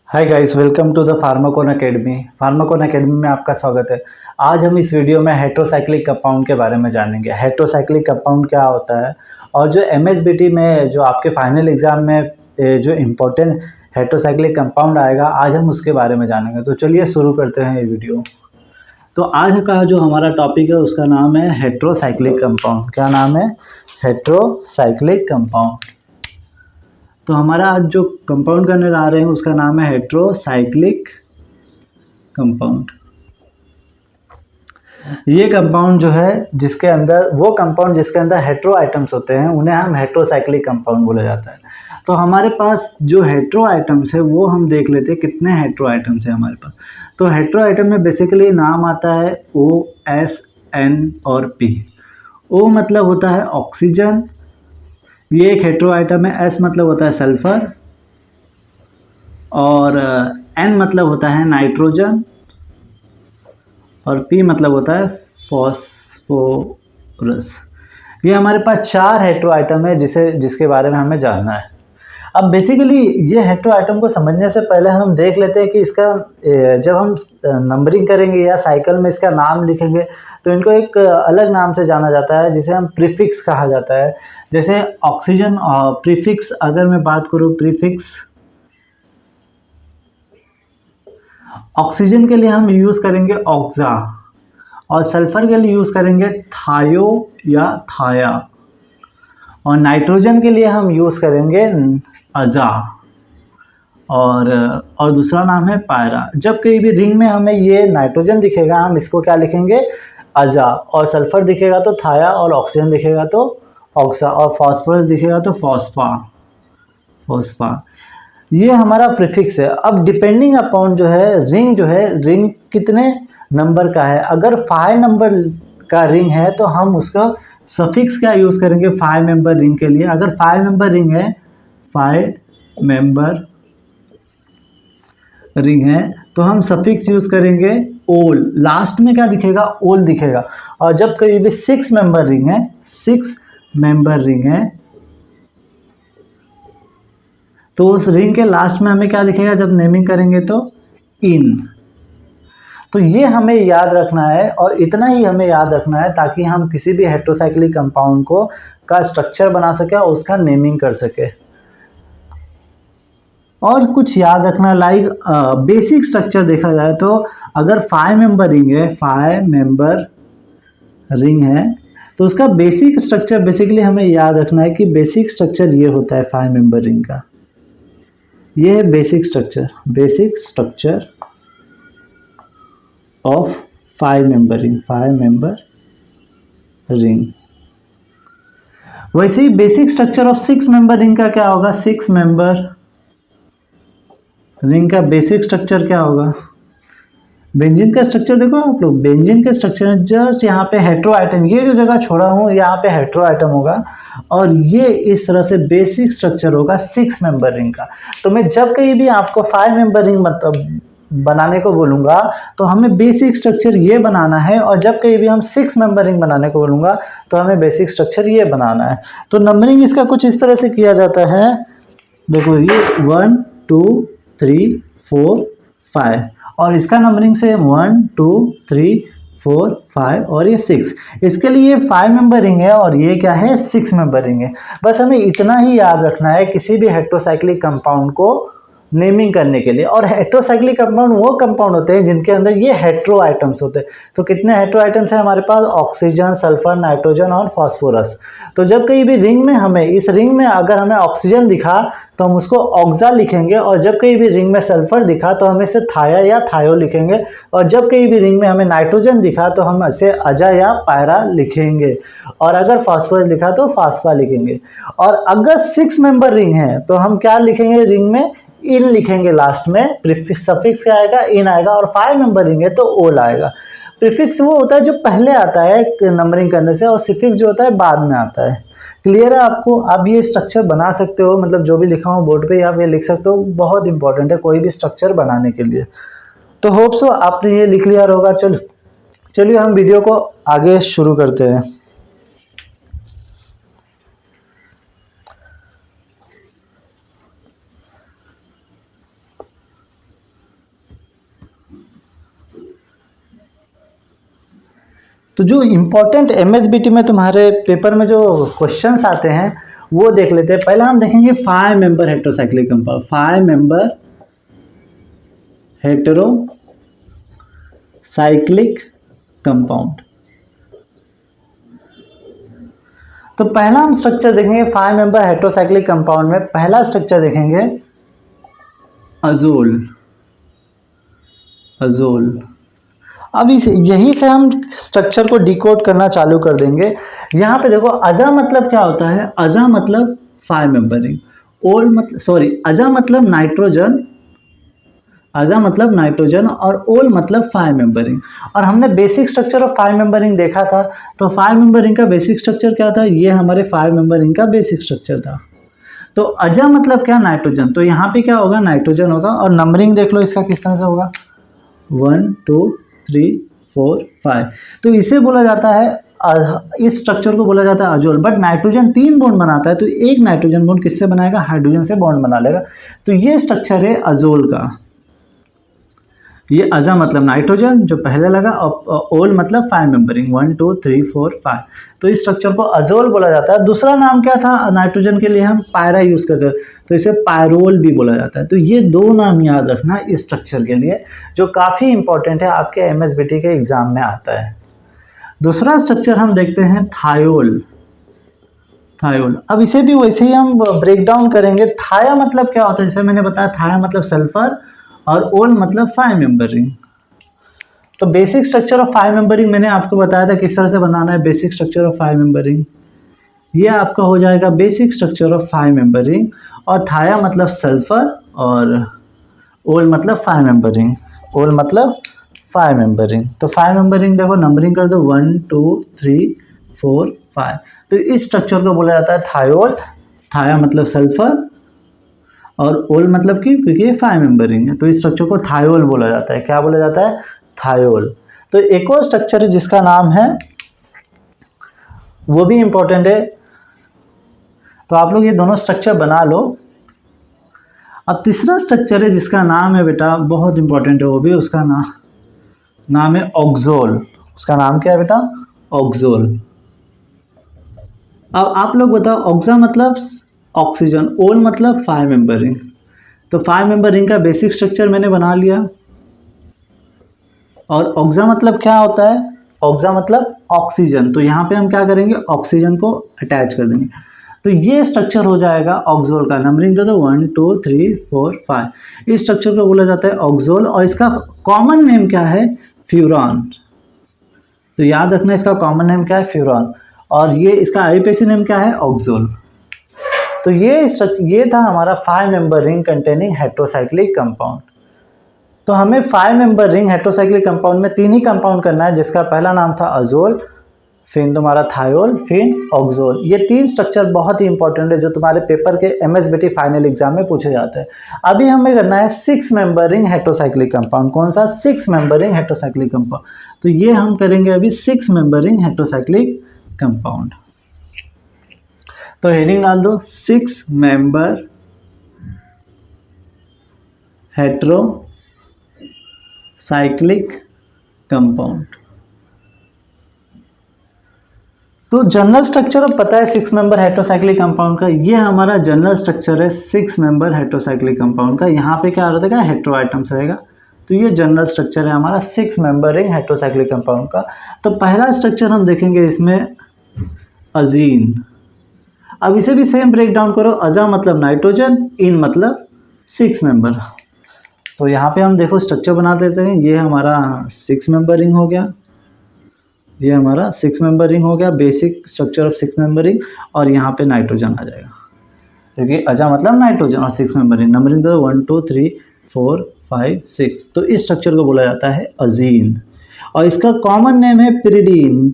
Hi guys, welcome to the Pharmacon academy. Pharmacon academy में आपका स्वागत है। आज हम इस वीडियो में हेट्रोसाइक्लिक कंपाउंड के बारे में जानेंगे। हेट्रोसाइक्लिक कंपाउंड क्या होता है और जो एमएसबीटी में जो आपके फाइनल एग्जाम में जो इम्पोर्टेंट हेट्रोसाइक्लिक कंपाउंड आएगा, आज हम उसके बारे में जानेंगे। तो चलिए शुरू करते हैं ये वीडियो। तो आज का जो हमारा टॉपिक है उसका नाम है हेट्रोसाइक्लिक कंपाउंड। क्या नाम है? Heterocyclic compound. तो हमारा आज जो कंपाउंड करने आ रहे हैं उसका नाम है हेट्रोसाइक्लिक कंपाउंड। ये कंपाउंड जो है जिसके अंदर वो कंपाउंड जिसके अंदर हेट्रो आइटम्स होते हैं उन्हें हम हेट्रोसाइक्लिक कंपाउंड बोला जाता है। तो हमारे पास जो हेट्रो आइटम्स है वो हम देख लेते हैं कितने हेट्रो आइटम्स है हमारे पास। तो हेट्रो आइटम में बेसिकली नाम आता है O, S, N और P। O मतलब होता है ऑक्सीजन, ये एक हेट्रो आइटम है। S मतलब होता है सल्फर और N मतलब होता है नाइट्रोजन और P मतलब होता है फॉस्फोरस। ये हमारे पास 4 हेट्रो आइटम है जिसके बारे में हमें जानना है। अब बेसिकली ये हेट्रो आइटम को समझने से पहले हम देख लेते हैं कि इसका जब हम नंबरिंग करेंगे या साइकिल में इसका नाम लिखेंगे तो इनको एक अलग नाम से जाना जाता है जिसे हम प्रीफिक्स कहा जाता है। जैसे ऑक्सीजन प्रीफिक्स, अगर मैं बात करूँ प्रीफिक्स, ऑक्सीजन के लिए हम यूज़ करेंगे ऑक्सा और सल्फर के लिए यूज़ करेंगे थायो या थाया और नाइट्रोजन के लिए हम यूज़ करेंगे अजा और दूसरा नाम है पायरा। जब कहीं भी रिंग में हमें ये नाइट्रोजन दिखेगा हम इसको क्या लिखेंगे? अजा, और सल्फर दिखेगा तो थाया और ऑक्सीजन दिखेगा तो ऑक्सा और फॉस्फोरस दिखेगा तो फॉस्फा। ये हमारा प्रीफिक्स है। अब डिपेंडिंग अपॉन जो है रिंग कितने नंबर का है। अगर 5 नंबर का रिंग है तो हम उसका सफिक्स क्या यूज़ करेंगे 5 मेंबर रिंग के लिए। अगर 5 मेंबर रिंग है, 5 मेंबर रिंग है तो हम सफिक्स यूज़ करेंगे ओल। लास्ट में क्या दिखेगा? ओल दिखेगा। और जब कभी भी 6 मेंबर रिंग है, 6 मेंबर रिंग है तो उस रिंग के लास्ट में हमें क्या दिखेगा जब नेमिंग करेंगे? तो इन। तो ये हमें याद रखना है और इतना ही हमें याद रखना है ताकि हम किसी भी हेट्रोसाइक्लिक कंपाउंड का स्ट्रक्चर बना सके और उसका नेमिंग कर सके। और कुछ याद रखना लाइक बेसिक स्ट्रक्चर देखा जाए तो अगर 5 मेंबर रिंग है, 5 मेंबर रिंग है तो उसका बेसिक स्ट्रक्चर बेसिकली हमें याद रखना है कि बेसिक स्ट्रक्चर ये होता है 5 मेंबर रिंग का। ये है basic structure of 5 member ring. वैसे ही basic structure of 6 member ring का क्या होगा? 6 मेंबर रिंग का बेसिक स्ट्रक्चर क्या होगा? बेंजीन का स्ट्रक्चर देखो आप लोग, बेंजीन के स्ट्रक्चर में जस्ट यहाँ पे हेट्रो आइटम, ये जो जगह छोड़ा हूँ यहाँ पे हेट्रो आइटम होगा और ये इस तरह से बेसिक स्ट्रक्चर होगा 6 मेंबर रिंग का। तो मैं जब कहीं भी आपको 5 मेंबर रिंग मतलब बनाने को बोलूँगा तो हमें बेसिक स्ट्रक्चर ये बनाना है और जब कहीं भी हम 6 मेंबर रिंग बनाने को बोलूँगा तो हमें बेसिक स्ट्रक्चर ये बनाना है। तो नंबरिंग इसका कुछ इस तरह से किया जाता है। देखो ये 1 2 3 4 5 और इसका नंबरिंग से 1 2 3 4 5 और ये 6। इसके लिए 5 मेंबर रिंग है और ये क्या है? 6 मेंबर रिंग है। बस हमें इतना ही याद रखना है किसी भी हेट्रोसाइक्लिक कंपाउंड को नेमिंग करने के लिए। और हेट्रोसाइक्लिक कंपाउंड वो कंपाउंड होते हैं जिनके अंदर ये हेट्रो आइटम्स होते हैं। तो कितने हेट्रो आइटम्स हैं हमारे पास? ऑक्सीजन, सल्फर, नाइट्रोजन और फॉस्फोरस। तो जब कहीं भी रिंग में हमें इस रिंग में अगर हमें ऑक्सीजन दिखा तो हम उसको ऑक्सा लिखेंगे और जब कहीं भी रिंग में सल्फर दिखा तो हम इसे थाया या थायो लिखेंगे और जब कहीं भी रिंग में हमें नाइट्रोजन दिखा तो हम इसे अजा या पायरा लिखेंगे और अगर फॉस्फोरस दिखा तो फास्फा लिखेंगे। और अगर 6 मेंबर रिंग है तो हम क्या लिखेंगे? रिंग में इन लिखेंगे। लास्ट में सफिक्स क्या आएगा? इन आएगा। और 5 मेंबर रिंग है तो ओल आएगा। प्रीफिक्स वो होता है जो पहले आता है नंबरिंग करने से और सिफिक्स जो होता है बाद में आता है। क्लियर है आपको? आप ये स्ट्रक्चर बना सकते हो, मतलब जो भी लिखा हो बोर्ड पे आप ये लिख सकते हो। बहुत इंपॉर्टेंट है कोई भी स्ट्रक्चर बनाने के लिए। तो होप सो आपने ये लिख लिया होगा। चलिए हम वीडियो को आगे शुरू करते हैं। तो जो इम्पोर्टेंट MSBT में तुम्हारे पेपर में जो क्वेश्चंस आते हैं वो देख लेते हैं। पहला हम देखेंगे 5 member heterocyclic compound, 5 member heterocyclic compound. तो पहला हम स्ट्रक्चर देखेंगे 5 मेंबर हेटेरोसाइक्लिक कंपाउंड में। पहला स्ट्रक्चर देखेंगे अजोल। अब इस यहीं से हम स्ट्रक्चर को डिकोड करना चालू कर देंगे। यहाँ पे देखो अजा मतलब क्या होता है, अजा मतलब 5 मेंबर रिंग, ओल मतलब अजा मतलब नाइट्रोजन, अजा मतलब नाइट्रोजन और ओल मतलब 5 मेंबर रिंग। और हमने basic structure of 5 member ring देखा था। तो 5 मेंबर रिंग का बेसिक स्ट्रक्चर क्या था, ये हमारे 5 मेंबर रिंग का बेसिक स्ट्रक्चर था। तो अजा मतलब क्या, नाइट्रोजन, तो यहाँ पे क्या होगा, नाइट्रोजन होगा। और नंबरिंग देख लो इसका किस तरह से होगा, 1 2 3 4 5। तो इसे बोला जाता है, इस स्ट्रक्चर को बोला जाता है अजोल। बट नाइट्रोजन 3 बॉन्ड बनाता है, तो एक नाइट्रोजन बॉन्ड किससे बनाएगा, हाइड्रोजन से बॉन्ड बना लेगा। तो ये स्ट्रक्चर है अजोल का। ये अजा मतलब नाइट्रोजन जो पहले लगा, और ओल मतलब 5 मेंबरिंग, 1 2 3 4 5। तो इस स्ट्रक्चर को अजोल बोला जाता है। दूसरा नाम क्या था नाइट्रोजन के लिए, हम पायरा यूज करते हैं, तो इसे पायरोल भी बोला जाता है। तो ये 2 नाम याद रखना इस स्ट्रक्चर के लिए, जो काफ़ी इंपॉर्टेंट है, आपके MSBT के एग्जाम में आता है। दूसरा स्ट्रक्चर हम देखते हैं थायोल। अब इसे भी वैसे ही हम ब्रेक डाउन करेंगे। थाया मतलब क्या होता है, जैसे मैंने बताया, थाया मतलब सल्फर और ओल मतलब 5 मेंबर रिंग। तो basic structure of 5 member ring मैंने आपको बताया था किस तरह से बनाना है। Basic structure of 5 member ring ये आपका हो जाएगा basic structure of 5 member ring. और थाया मतलब सल्फर और ओल मतलब 5 मेंबर रिंग, ओल मतलब 5 मेंबर रिंग। तो 5 मेंबर रिंग देखो, नंबरिंग कर दो 1 2 3 4 5। तो इस स्ट्रक्चर को बोला जाता है थायोल। थाया मतलब सल्फर और ओल मतलब क्योंकि ये 5 मेंबर रिंग है, तो इस स्ट्रक्चर को थायोल बोला जाता है। क्या बोला जाता है, थायोल। तो एक और स्ट्रक्चर है जिसका नाम है, वो भी इंपॉर्टेंट है, तो आप लोग ये दोनों स्ट्रक्चर बना लो। अब तीसरा स्ट्रक्चर है जिसका नाम है बेटा, बहुत इंपॉर्टेंट है वो भी, उसका नाम है ऑक्सोल। उसका नाम क्या है बेटा, ऑक्सोल। अब आप लोग बताओ, ऑक्सा मतलब ऑक्सीजन, ओल मतलब 5 मेंबर रिंग। तो 5 मेंबर रिंग का बेसिक स्ट्रक्चर मैंने बना लिया। और ऑक्सा मतलब क्या होता है, ऑक्सा मतलब ऑक्सीजन, तो यहाँ पे हम क्या करेंगे, ऑक्सीजन को अटैच कर देंगे। तो ये स्ट्रक्चर हो जाएगा ऑक्सोल का। नंबरिंग दे दो 1 2 3 4 5। इस स्ट्रक्चर को बोला जाता है ऑक्सोल। और इसका कॉमन नेम क्या है, फ्यूरॉन। तो याद रखना इसका कॉमन नेम क्या है, फ्यूरॉन। और ये इसका आईयूपीएसी नेम क्या है, ऑक्सोल। तो ये था हमारा 5 member ring containing heterocyclic compound. तो हमें 5 मेंबर रिंग हेटेरोसाइक्लिक कंपाउंड में 3 ही कंपाउंड करना है, जिसका पहला नाम था अजोल, फिर तुम्हारा थायोल, फिर ऑक्सोल। ये 3 स्ट्रक्चर बहुत ही इंपॉर्टेंट है, जो तुम्हारे पेपर के MSBT फाइनल एग्जाम में पूछे जाते हैं। अभी हमें करना है 6 मेंबर रिंग हेटेरोसाइक्लिक कंपाउंड। कौन सा, 6 मेंबर रिंग हेटेरोसाइक्लिक कंपाउंड। तो ये हम करेंगे अभी 6 मेंबर रिंग हेटेरोसाइक्लिक कंपाउंड। तो हेडिंग डाल दो 6 मेंबर हेटेरोसाइक्लिक कंपाउंड। तो जनरल स्ट्रक्चर अब पता है 6 मेंबर हेटेरोसाइक्लिक कंपाउंड का। ये हमारा जनरल स्ट्रक्चर है 6 मेंबर हेटेरोसाइक्लिक कंपाउंड का। यहाँ पे क्या रहेगा, हेटेरो आइटम्स रहेगा। तो ये जनरल स्ट्रक्चर है हमारा 6 मेंबर रिंग हेटेरोसाइक्लिक कंपाउंड का। तो पहला स्ट्रक्चर हम देखेंगे इसमें अजीन। अब इसे भी सेम ब्रेक डाउन करो, अजा मतलब नाइट्रोजन, इन मतलब 6 मेंबर। तो यहाँ पे हम देखो स्ट्रक्चर बना देते हैं। ये हमारा 6 मेंबर रिंग हो गया, ये हमारा 6 मेंबर रिंग हो गया, basic structure of 6 member ring. और यहाँ पे नाइट्रोजन आ जाएगा, क्योंकि अजा मतलब नाइट्रोजन और 6 मेंबर रिंग। नंबरिंग दो 1 2 3 4 5 6। तो इस स्ट्रक्चर को बोला जाता है अजीन। और इसका कॉमन नेम है पिरिडीन,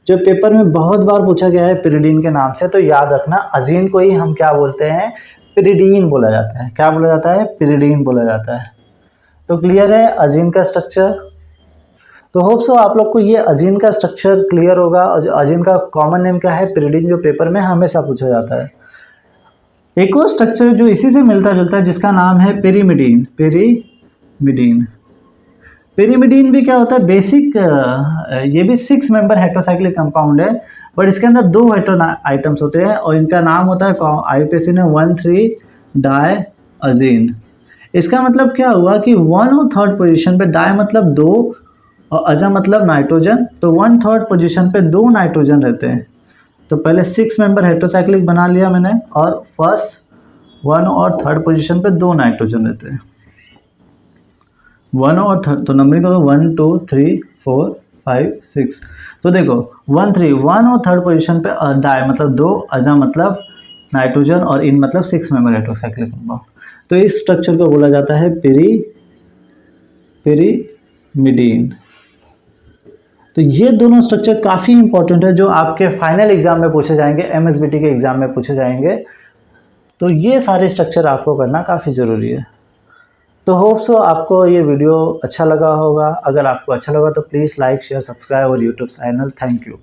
जो पेपर में बहुत बार पूछा गया है पिरिडीन के नाम से। तो याद रखना, अजीन को ही हम क्या बोलते हैं, पिरिडीन बोला जाता है। क्या बोला जाता है, पिरिडीन बोला जाता है। तो क्लियर है अजीन का स्ट्रक्चर। तो होप सो आप लोग को ये अजीन का स्ट्रक्चर क्लियर होगा। और अजीन का कॉमन नेम क्या है, पिरिडीन, जो पेपर में हमेशा पूछा जाता है। एक और स्ट्रक्चर जो इसी से मिलता जुलता है, जिसका नाम है पिरिमिडीन। पिरिमिडीन पिरिमिडीन भी क्या होता है, बेसिक ये भी 6 मेंबर हेट्रोसाइक्लिक कंपाउंड है, बट इसके अंदर 2 हेट्रो आइटम्स होते हैं और इनका नाम होता है आईयूपीएसी में 1,3-डायजीन। इसका मतलब क्या हुआ कि 1 और 3rd पोजीशन पे, डाई मतलब 2 और अजा मतलब नाइट्रोजन, तो 1/3 पोजीशन पे 2 नाइट्रोजन रहते हैं। तो पहले 6 मेंबर हेट्रोसाइक्लिक बना लिया मैंने, और फर्स्ट 1 और 3rd पोजीशन पे 2 नाइट्रोजन रहते हैं। 1 और 3rd, तो नंबरिंग करो 1 2 3 4 5 6। तो देखो 1 और 3rd पोजीशन पे डाई मतलब 2, अजा मतलब नाइट्रोजन और इन मतलब 6 मेंबर हेट्रोसाइक्लिक कंपाउंड। तो इस स्ट्रक्चर को बोला जाता है पिरिमिडीन। तो ये दोनों स्ट्रक्चर काफ़ी इंपॉर्टेंट है, जो आपके फाइनल एग्जाम में पूछे जाएंगे, एमएसबीटी के एग्जाम में पूछे जाएंगे। तो ये सारे स्ट्रक्चर आपको करना काफ़ी ज़रूरी है। तो होप सो आपको ये वीडियो अच्छा लगा होगा। अगर आपको अच्छा लगा तो प्लीज़ लाइक शेयर सब्सक्राइब और यूट्यूब चैनल। Thank you.